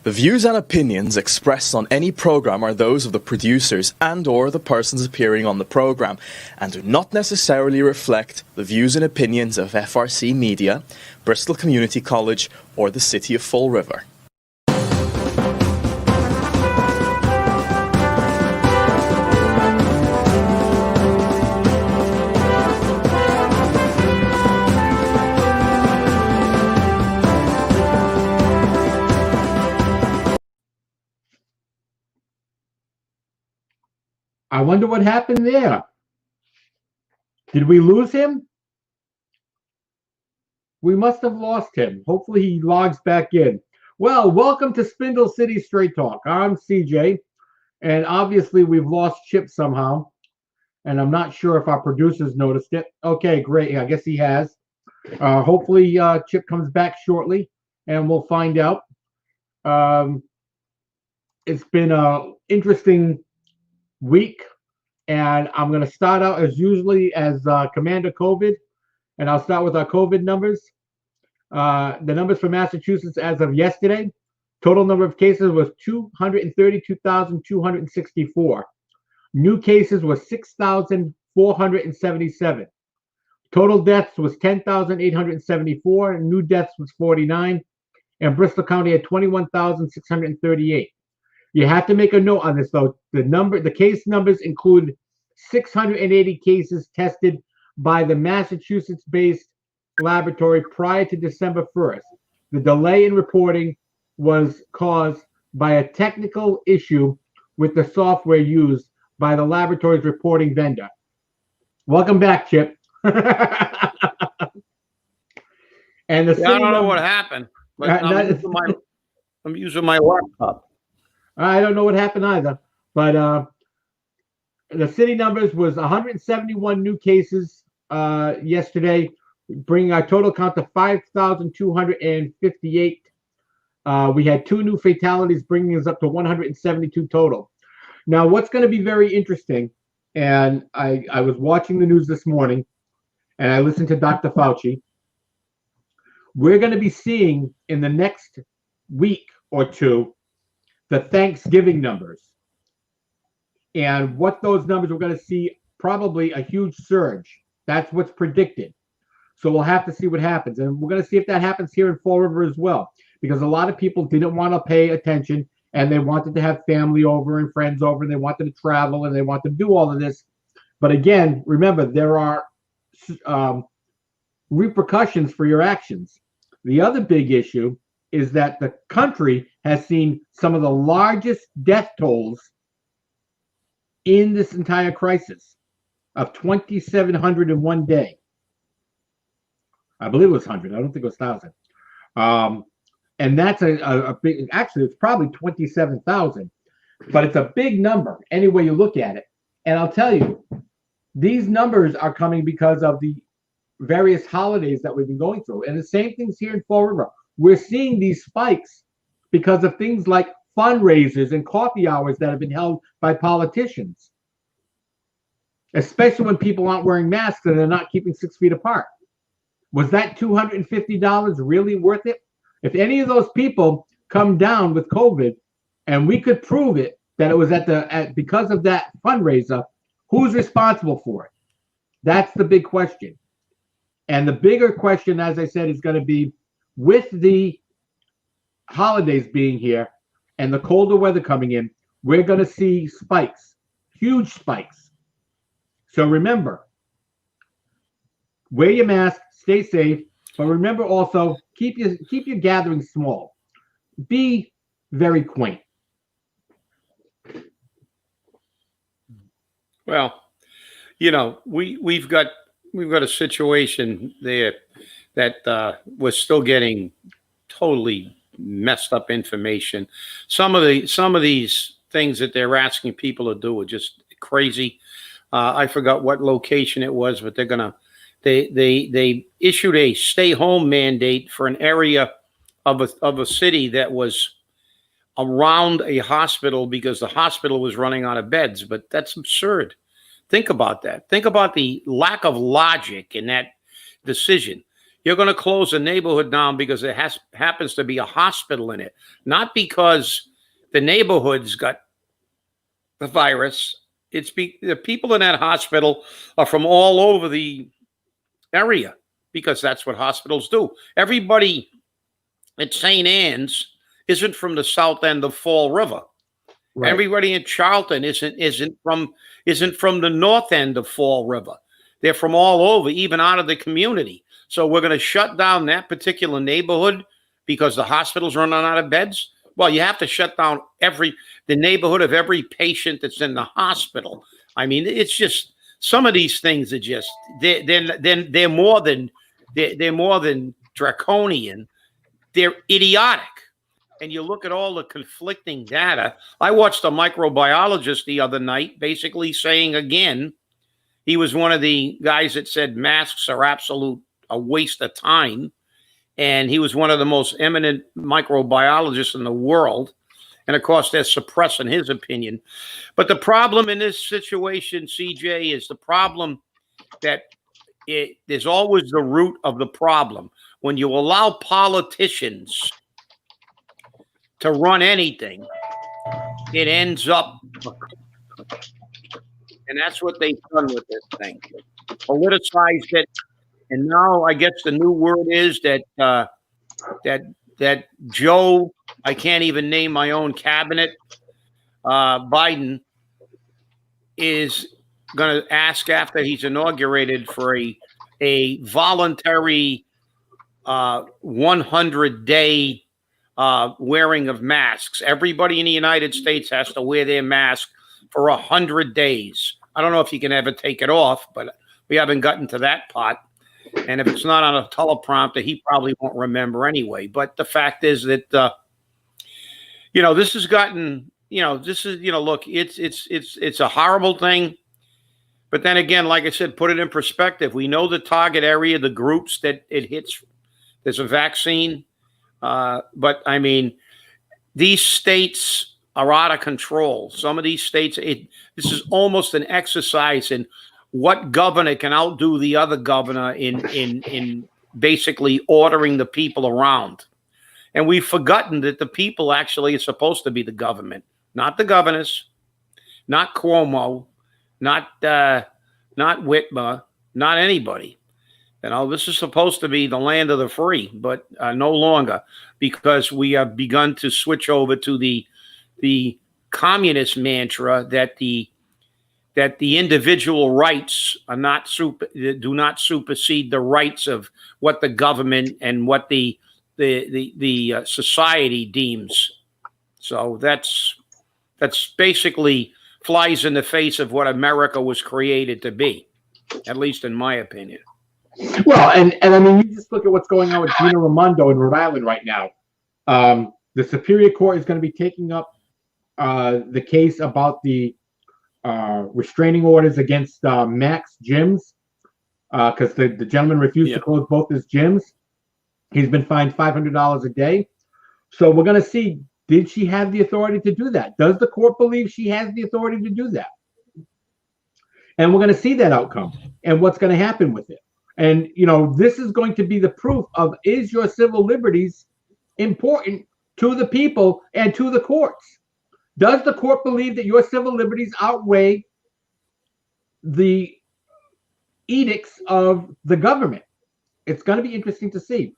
The views and opinions expressed on any program are those of the producers and/or the persons appearing on the program, and do not necessarily reflect the views and opinions of FRC Media, Bristol Community College, or the City of Fall River. I wonder what happened there. Did we lose him? We must have lost him. Hopefully he logs back in. Well, welcome to Spindle City Straight Talk. I'm CJ, and obviously we've lost Chip somehow, and I'm not sure if our producers noticed it. Okay, great. I guess he has. Hopefully Chip comes back shortly, and we'll find out. It's been an interesting week, and I'm going to start out as usually as Commander COVID, and I'll start with our COVID numbers. The numbers for Massachusetts as of yesterday, total number of cases was 232,264. New cases was 6,477. Total deaths was 10,874. New deaths was 49, and Bristol County had 21,638. You have to make a note on this, though. The case numbers include 680 cases tested by the Massachusetts-based laboratory prior to December 1st. The delay in reporting was caused by a technical issue with the software used by the laboratory's reporting vendor. Welcome back, Chip. And the I don't know what happened, but I'm using my laptop. I don't know what happened either, but the city numbers was 171 new cases yesterday, bringing our total count to 5,258. We had 2 new fatalities, bringing us up to 172 total. Now, what's going to be very interesting, and I was watching the news this morning, and I listened to Dr. Fauci. We're going to be seeing in the next week or two the Thanksgiving numbers. And what those numbers, we're going to see probably a huge surge. That's what's predicted. So we'll have to see what happens. And we're going to see if that happens here in Fall River as well, because a lot of people didn't want to pay attention, and they wanted to have family over and friends over, and they wanted to travel, and they wanted to do all of this. But again, remember, there are repercussions for your actions. The other big issue is that the country has seen some of the largest death tolls in this entire crisis of 2,700 in one day. I believe it was 100. I don't think it was 1,000. And that's a big, actually, it's probably 27,000. But it's a big number any way you look at it. And I'll tell you, these numbers are coming because of the various holidays that we've been going through. And the same thing's here in Fall River. We're seeing these spikes because of things like fundraisers and coffee hours that have been held by politicians, especially when people aren't wearing masks and they're not keeping 6 feet apart. Was that $250 really worth it? If any of those people come down with COVID and we could prove it that it was because of that fundraiser, who's responsible for it? That's the big question. And the bigger question, as I said, is going to be, with the holidays being here and the colder weather coming in, we're going to see spikes, huge spikes. So remember, wear your mask, stay safe, but remember also, keep your gatherings small. Be very quaint. Well, you know, we've got a situation there that we're still getting totally messed up information. Some of these things that they're asking people to do are just crazy. I forgot what location it was, but they issued a stay home mandate for an area of a city that was around a hospital because the hospital was running out of beds. But that's absurd. Think about that. Think about the lack of logic in that decision. you're going to close a neighborhood down because it happens to be a hospital in it, not because the neighborhood's got the virus. The people in that hospital are from all over the area because that's what hospitals do. Everybody at St. Anne's isn't from the south end of Fall River. Right. Everybody in Charlton isn't from the north end of Fall River. They're from all over, even out of the community. So we're going to shut down that particular neighborhood because the hospital's running out of beds. Well, you have to shut down the neighborhood of every patient that's in the hospital. I mean, it's just some of these things are just they're more than draconian. They're idiotic. And you look at all the conflicting data. I watched a microbiologist the other night basically saying again, he was one of the guys that said masks are a waste of time. And he was one of the most eminent microbiologists in the world. And of course, they're suppressing his opinion. But the problem in this situation, CJ, is the problem that there's always the root of the problem. When you allow politicians to run anything, it ends up, and that's what they've done with this thing. Politicized it, and now I guess the new word is that Joe, I can't even name my own cabinet, Biden is going to ask after he's inaugurated for a voluntary 100-day wearing of masks. Everybody in the United States has to wear their mask for 100 days. I don't know if you can ever take it off, but we haven't gotten to that part. And if it's not on a teleprompter, he probably won't remember anyway. But the fact is that, this has gotten, look, it's a horrible thing. But then again, like I said, put it in perspective. We know the target area, the groups that it hits. There's a vaccine. But I mean, these states are out of control. Some of these states, this is almost an exercise in what governor can outdo the other governor in basically ordering the people around. And we've forgotten that the people actually are supposed to be the government, not the governors, not Cuomo, not Whitmer, not anybody. This is supposed to be the land of the free, but no longer, because we have begun to switch over to the communist mantra that the individual rights are do not supersede the rights of what the government and what the society deems. So that's basically flies in the face of what America was created to be, at least in my opinion. Well, and I mean, you just look at what's going on with Gina Raimondo in Rhode Island right now. The Superior Court is going to be taking up the case about the restraining orders against Max gyms because the gentleman refused to close both his gyms. He's been fined $500 a day. So we're going to see, did she have the authority to do that? Does the court believe she has the authority to do that? And we're going to see that outcome and what's going to happen with it. And, this is going to be the proof of, is your civil liberties important to the people and to the courts? Does the court believe that your civil liberties outweigh the edicts of the government? It's going to be interesting to see.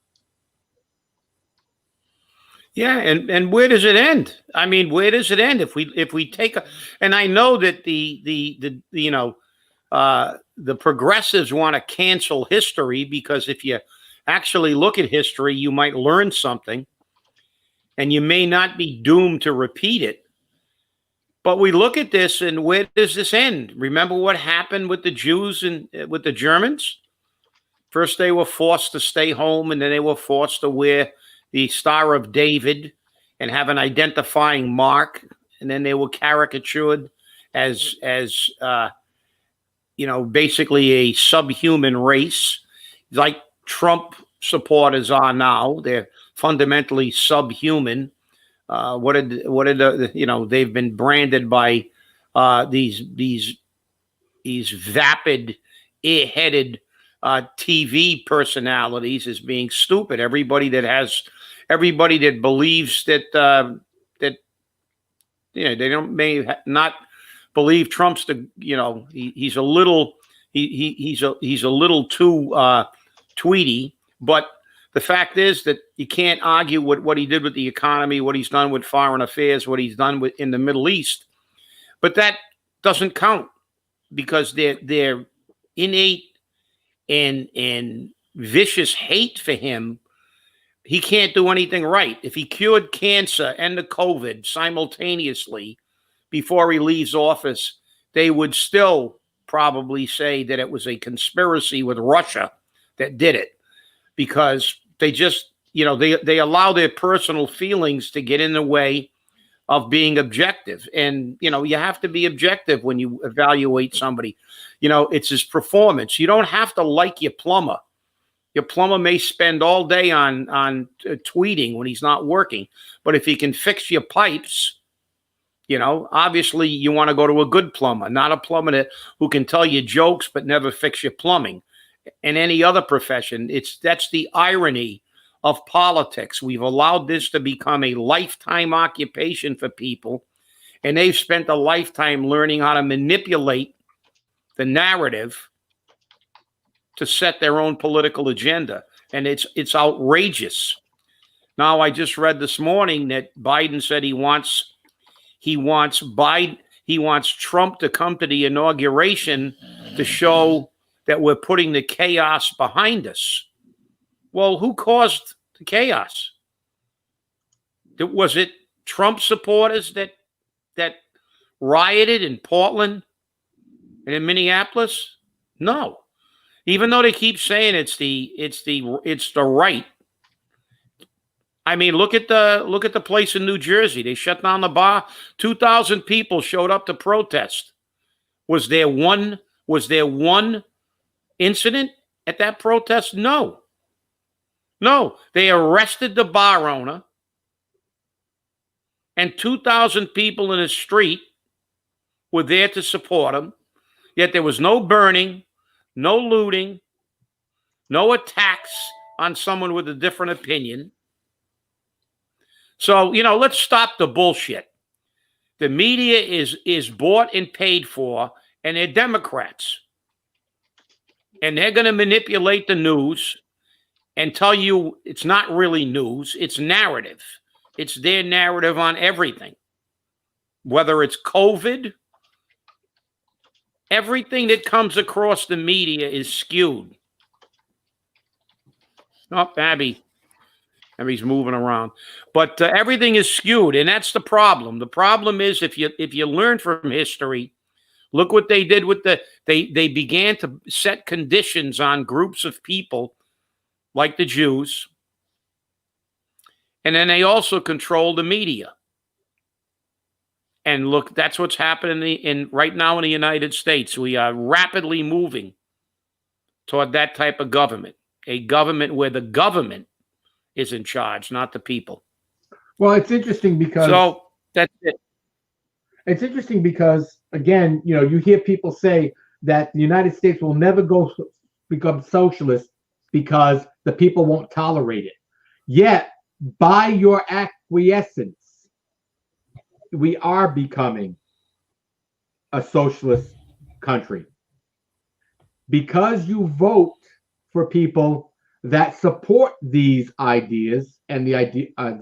Yeah, and where does it end? I mean, where does it end if we take and I know that the progressives want to cancel history, because if you actually look at history, you might learn something and you may not be doomed to repeat it. But we look at this, and where does this end? Remember what happened with the Jews and with the Germans? First, they were forced to stay home, and then they were forced to wear the Star of David and have an identifying mark. And then they were caricatured as basically a subhuman race, like Trump supporters are now. They're fundamentally subhuman. They've been branded by these vapid, air-headed TV personalities as being stupid. Everybody that believes that they may not believe Trump's he's a little he's a little too tweety, but the fact is that you can't argue with what he did with the economy, what he's done with foreign affairs, what he's done in the Middle East. But that doesn't count because their innate and vicious hate for him. He can't do anything right. If he cured cancer and the COVID simultaneously before he leaves office, they would still probably say that it was a conspiracy with Russia that did it, because they just, they allow their personal feelings to get in the way of being objective. And, you have to be objective when you evaluate somebody. It's his performance. You don't have to like your plumber. Your plumber may spend all day on tweeting when he's not working. But if he can fix your pipes, obviously you want to go to a good plumber, not a plumber who can tell you jokes but never fix your plumbing. In any other profession, that's the irony of politics. We've allowed this to become a lifetime occupation for people, and they've spent a lifetime learning how to manipulate the narrative to set their own political agenda. And it's outrageous. Now, I just read this morning that Biden said he wants Trump to come to the inauguration to show that we're putting the chaos behind us. Well, who caused the chaos? Was it Trump supporters that rioted in Portland and in Minneapolis? No. Even though they keep saying it's the right. I mean, look at the place in New Jersey. They shut down the bar. 2,000 people showed up to protest. Was there one incident at that protest? No. They arrested the bar owner, and 2,000 people in the street were there to support him. Yet there was no burning, no looting, no attacks on someone with a different opinion. So, let's stop the bullshit. The media is bought and paid for, and they're Democrats. And they're going to manipulate the news and tell you it's not really news, it's narrative. It's their narrative on everything. Whether it's COVID, everything that comes across the media is skewed. Oh, Abby's moving around. But everything is skewed, and that's the problem. The problem is if you learn from history, look what they did with they began to set conditions on groups of people like the Jews. And then they also control the media. And look, that's what's happening right now in the United States. We are rapidly moving toward that type of government, a government where the government is in charge, not the people. Well, it's interesting because that's it. It's interesting because, again, you hear people say that the United States will never become socialist because the people won't tolerate it. Yet, by your acquiescence, we are becoming a socialist country. Because you vote for people that support these ideas and the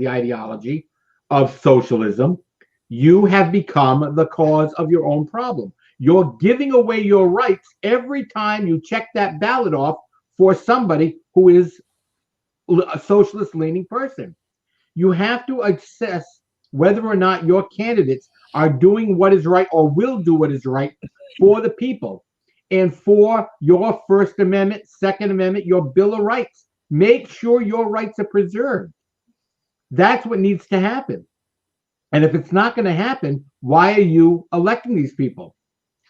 ideology of socialism, you have become the cause of your own problem. You're giving away your rights every time you check that ballot off for somebody who is a socialist-leaning person. You have to assess whether or not your candidates are doing what is right or will do what is right for the people and for your First Amendment, Second Amendment, your Bill of Rights. Make sure your rights are preserved. That's what needs to happen. And if it's not going to happen, why are you electing these people?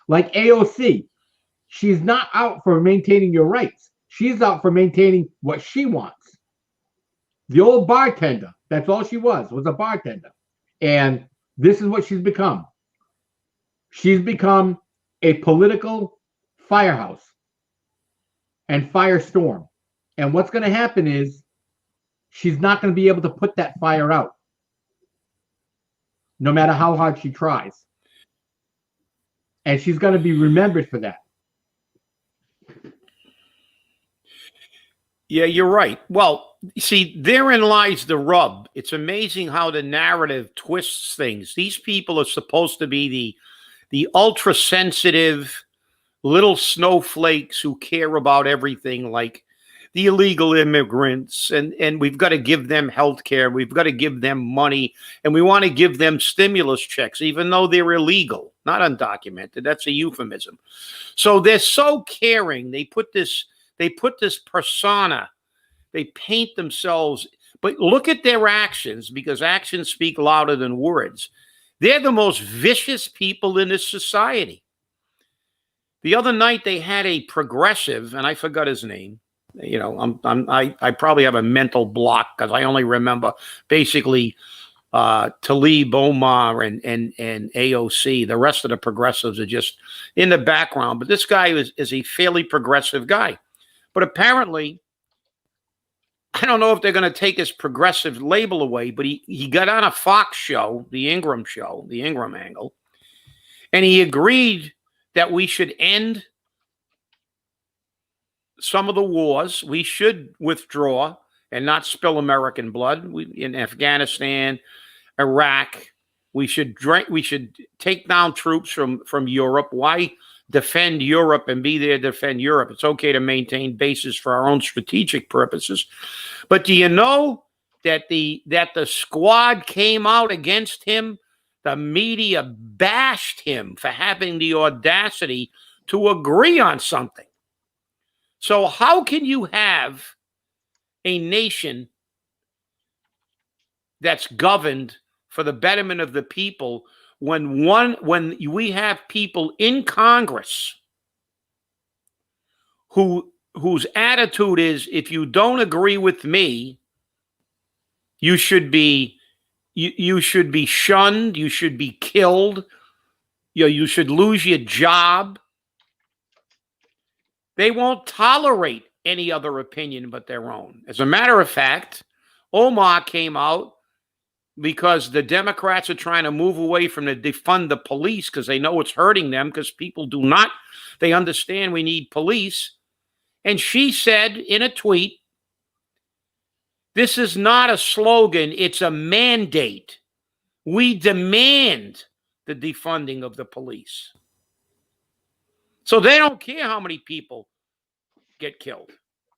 Like AOC, she's not out for maintaining your rights. She's out for maintaining what she wants. The old bartender, that's all she was a bartender. And this is what she's become. She's become a political firehouse. and firestorm. And what's going to happen is she's not going to be able to put that fire out, no matter how hard she tries. And she's going to be remembered for that. Yeah, you're right. Well, see, therein lies the rub. It's amazing how the narrative twists things. These people are supposed to be the ultra sensitive little snowflakes who care about everything, like the illegal immigrants, and we've got to give them health care, we've got to give them money, and we want to give them stimulus checks, even though they're illegal, not undocumented. That's a euphemism. So they're so caring. They put this persona, they paint themselves, but look at their actions, because actions speak louder than words. They're the most vicious people in this society. The other night they had a progressive, and I forgot his name. You know, I probably have a mental block because I only remember basically Talib, Omar, and AOC. The rest of the progressives are just in the background. But this guy is a fairly progressive guy. But apparently, I don't know if they're going to take his progressive label away, but he got on a Fox show, the Ingram angle, and he agreed that we should end some of the wars. We should withdraw and not spill American blood. In Afghanistan, Iraq, we should take down troops from Europe. Why defend Europe and be there to defend Europe? It's okay to maintain bases for our own strategic purposes. But do you know that the squad came out against him? The media bashed him for having the audacity to agree on something. So how can you have a nation that's governed for the betterment of the people when we have people in Congress whose attitude is, if you don't agree with me, you should be shunned, you should be killed, you should lose your job. They won't tolerate any other opinion but their own. As a matter of fact, Omar came out because the Democrats are trying to move away from the defund the police because they know it's hurting them, because people they understand we need police. And she said in a tweet, this is not a slogan, it's a mandate. We demand the defunding of the police. So they don't care how many people get killed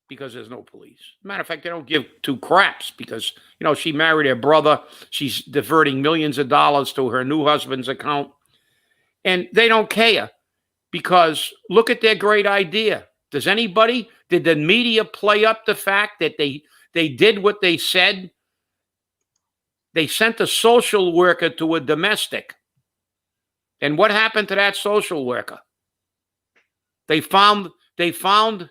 because there's no police. Matter of fact, they don't give two craps because, she married her brother. She's diverting millions of dollars to her new husband's account. And they don't care because look at their great idea. Did the media play up the fact that they did what they said? They sent a social worker to a domestic. And what happened to that social worker? They found the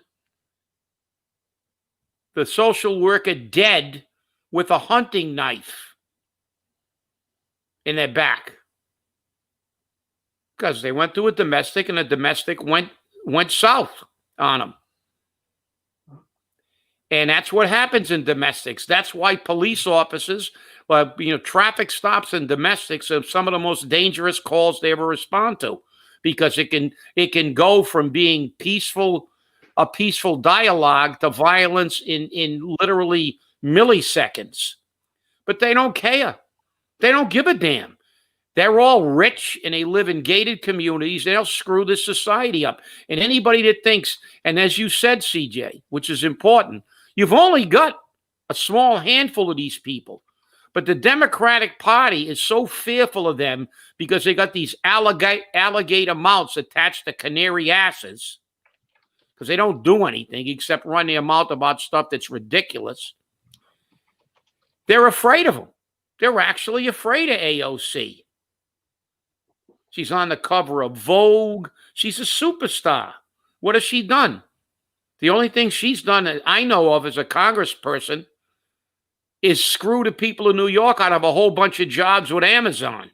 social worker dead with a hunting knife in their back. Because they went to a domestic and the domestic went south on them. And that's what happens in domestics. That's why police officers, traffic stops and domestics are some of the most dangerous calls they ever respond to, because it can go from being a peaceful dialogue to violence in literally milliseconds. But they don't care. They don't give a damn. They're all rich and they live in gated communities. They'll screw this society up. And anybody that thinks, and as you said, CJ, which is important, you've only got a small handful of these people. But the Democratic Party is so fearful of them because they got these alligator mouths attached to canary asses, because they don't do anything except run their mouth about stuff that's ridiculous. They're afraid of them. They're actually afraid of AOC. She's on the cover of Vogue. She's a superstar. What has she done? The only thing she's done that I know of as a congressperson is screw the people of New York out of a whole bunch of jobs with Amazon.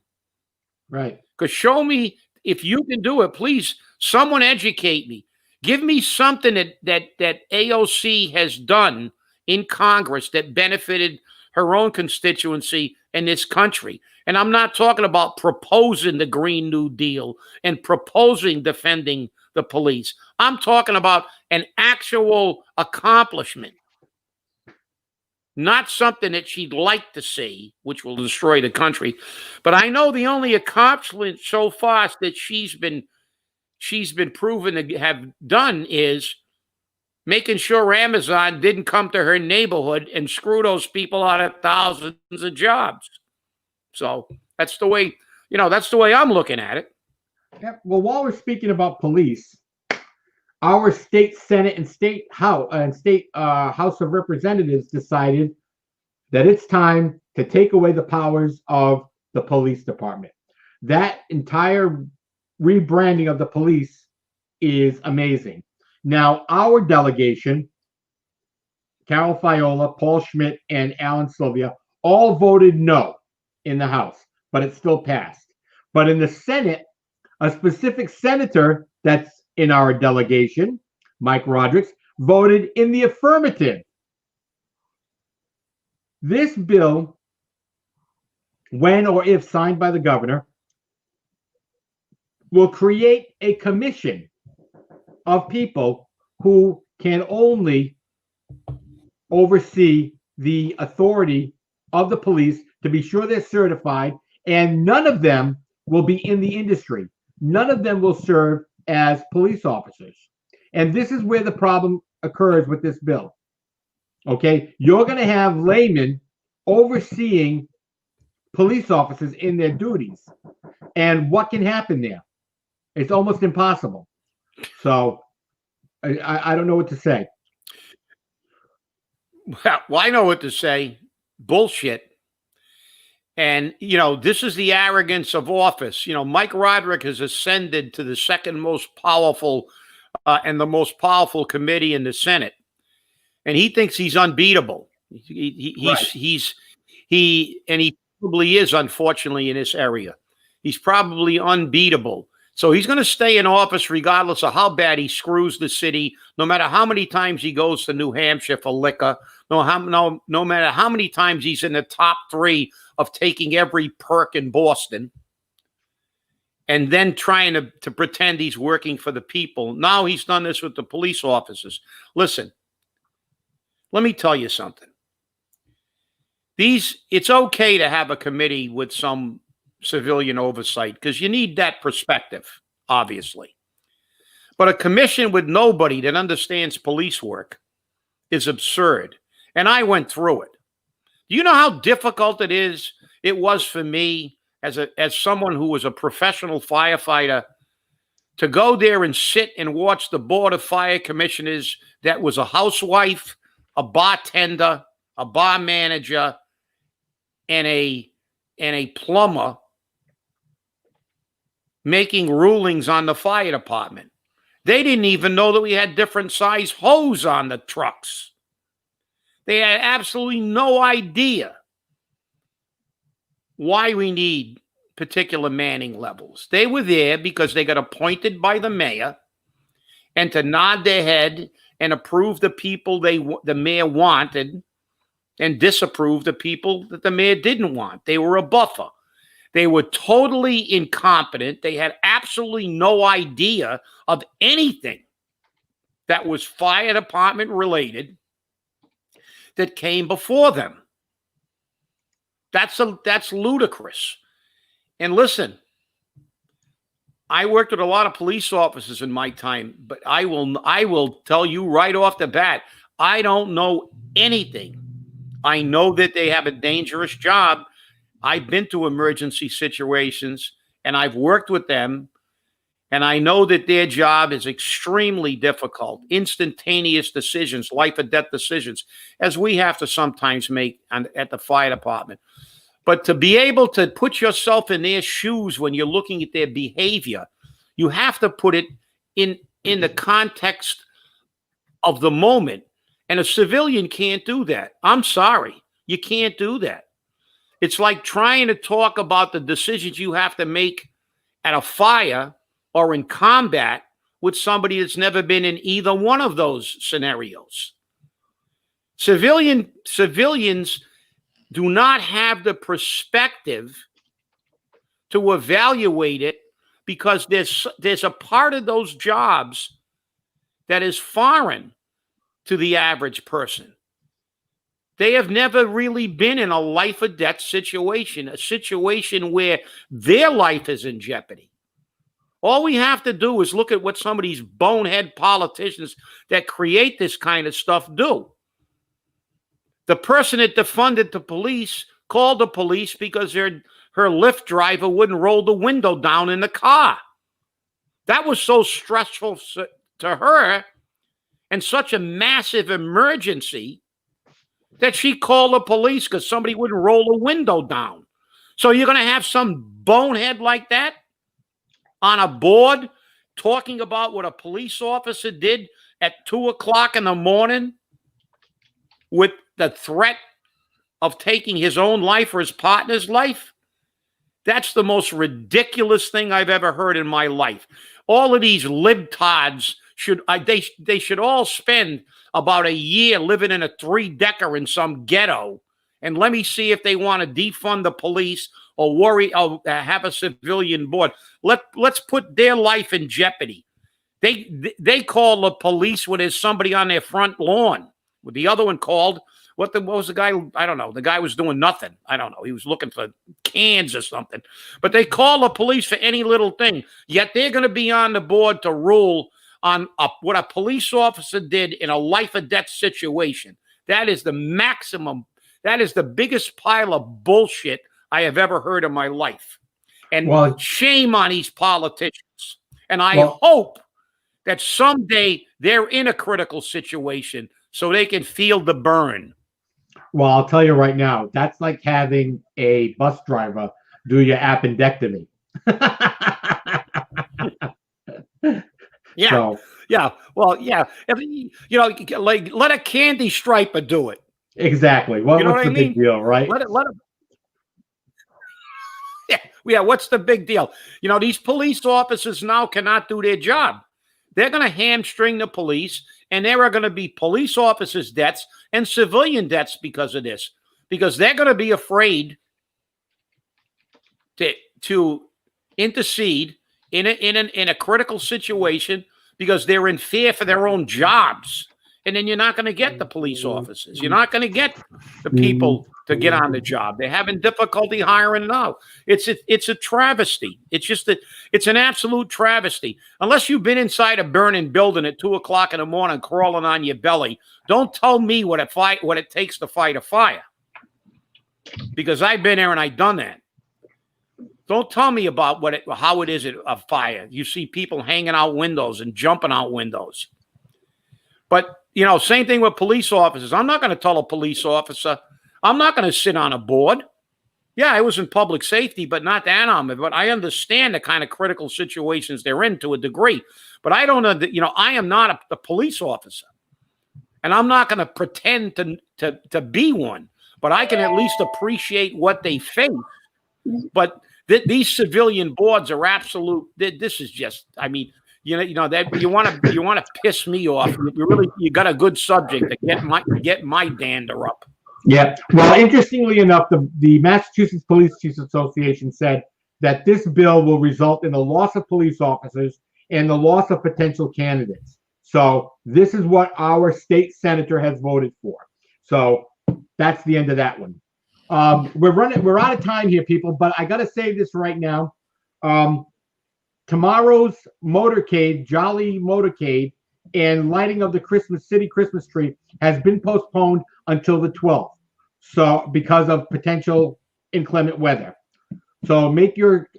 Right. Because show me, if you can do it, please, someone educate me. Give me something that AOC has done in Congress that benefited her own constituency in this country. And I'm not talking about proposing the Green New Deal and proposing defending the police. I'm talking about an actual accomplishment, not something that she'd like to see, which will destroy the country. But I know the only accomplishment so far that she's been proven to have done is making sure Amazon didn't come to her neighborhood and screw those people out of thousands of jobs. So that's the way, that's the way I'm looking at it. Yeah, well, while we're speaking about police, our state Senate and state House of Representatives decided that it's time to take away the powers of the police department. That entire rebranding of the police is amazing. Now, our delegation, Carol Fiola, Paul Schmidt, and Alan Sylvia, all voted no in the House, but it still passed. But in the Senate, a specific senator that's in our delegation, Mike Rodrigues, voted in the affirmative. This bill, when or if signed by the governor, will create a commission of people who can only oversee the authority of the police to be sure they're certified, and none of them will be in the industry. None of them will serve as police officers. And this is where the problem occurs with this bill. Okay, you're going to have laymen overseeing police officers in their duties. And what can happen there? It's almost impossible. So I don't know what to say. Well, I know what to say. Bullshit. And, this is the arrogance of office. Mike Roderick has ascended to the second most powerful and the most powerful committee in the Senate. And he thinks he's unbeatable. He probably is, unfortunately, in this area. He's probably unbeatable. So he's going to stay in office regardless of how bad he screws the city, no matter how many times he goes to New Hampshire for liquor, no matter how many times he's in the top 3 of taking every perk in Boston, and then trying to pretend he's working for the people. Now he's done this with the police officers. Listen, let me tell you something. It's okay to have a committee with some civilian oversight because you need that perspective, obviously. But a commission with nobody that understands police work is absurd. And I went through it. Do you know how difficult it was for me as someone who was a professional firefighter to go there and sit and watch the Board of Fire Commissioners that was a housewife, a bartender, a bar manager, and a plumber making rulings on the fire department? They didn't even know that we had different size hose on the trucks. They had absolutely no idea why we need particular manning levels. They were there because they got appointed by the mayor and to nod their head and approve the people the mayor wanted and disapprove the people that the mayor didn't want. They were a buffer. They were totally incompetent. They had absolutely no idea of anything that was fire department related that came before them. That's ludicrous. And listen, I worked with a lot of police officers in my time, but I will tell you right off the bat, I don't know anything. I know that they have a dangerous job. I've been to emergency situations and I've worked with them, and I know that their job is extremely difficult. Instantaneous decisions, life or death decisions, as we have to sometimes make at the fire department. But to be able to put yourself in their shoes when you're looking at their behavior, you have to put it in the context of the moment. And a civilian can't do that. I'm sorry. You can't do that. It's like trying to talk about the decisions you have to make at a fire or in combat with somebody that's never been in either one of those scenarios. Civilians do not have the perspective to evaluate it, because there's a part of those jobs that is foreign to the average person. They have never really been in a life or death situation, a situation where their life is in jeopardy. All we have to do is look at what some of these bonehead politicians that create this kind of stuff do. The person that defunded the police called the police because her Lyft driver wouldn't roll the window down in the car. That was so stressful to her and such a massive emergency that she called the police because somebody wouldn't roll the window down. So you're going to have some bonehead like that on a board talking about what a police officer did at 2 o'clock in the morning with the threat of taking his own life or his partner's life? That's the most ridiculous thing I've ever heard in my life. All of these libtards they should all spend about a year living in a 3-decker in some ghetto, and let me see if they want to defund the police or worry or have a civilian board. Let's put their life in jeopardy. They call the police when there's somebody on their front lawn. The other one called. What was the guy? I don't know. The guy was doing nothing. I don't know. He was looking for cans or something. But they call the police for any little thing. Yet they're going to be on the board to rule on what a police officer did in a life or death situation. That is the maximum. That is the biggest pile of bullshit I have ever heard in my life. And shame on these politicians. And I hope that someday they're in a critical situation so they can feel the burn. Well, I'll tell you right now, that's like having a bus driver do your appendectomy. Yeah. So, yeah. Well, yeah. Like let a candy striper do it. Exactly. What's the big deal, right? Let it. Yeah. What's the big deal? These police officers now cannot do their job. They're going to hamstring the police, and there are going to be police officers' deaths and civilian deaths because of this, because they're going to be afraid to intercede in a critical situation because they're in fear for their own jobs. And then you're not going to get the police officers. You're not going to get the people to get on the job. They're having difficulty hiring now. It's a travesty. It's an absolute travesty. Unless you've been inside a burning building at 2 o'clock in the morning, crawling on your belly, don't tell me what it takes to fight a fire. Because I've been there and I've done that. Don't tell me about how it is at a fire. You see people hanging out windows and jumping out windows. But, same thing with police officers. I'm not going to tell a police officer, I'm not going to sit on a board. Yeah, I was in public safety, but not that on me. But I understand the kind of critical situations they're in to a degree. But I don't know that, I am not a police officer. And I'm not going to pretend to be one. But I can at least appreciate what they face. But these civilian boards are absolute. This is just, that you want to piss me off. You got a good subject to get my dander up. Yeah. Well, interestingly enough, the Massachusetts Police Chiefs Association said that this bill will result in the loss of police officers and the loss of potential candidates. So this is what our state senator has voted for. So that's the end of that one. We're out of time here, people, but I got to say this right now. Tomorrow's motorcade, Jolly Motorcade, and lighting of the Christmas City Christmas tree has been postponed until the 12th. So because of potential inclement weather. So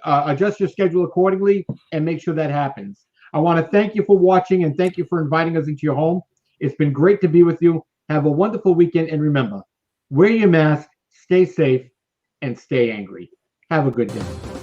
adjust your schedule accordingly and make sure that happens. I want to thank you for watching and thank you for inviting us into your home. It's been great to be with you. Have a wonderful weekend. And remember, wear your mask, stay safe, and stay angry. Have a good day.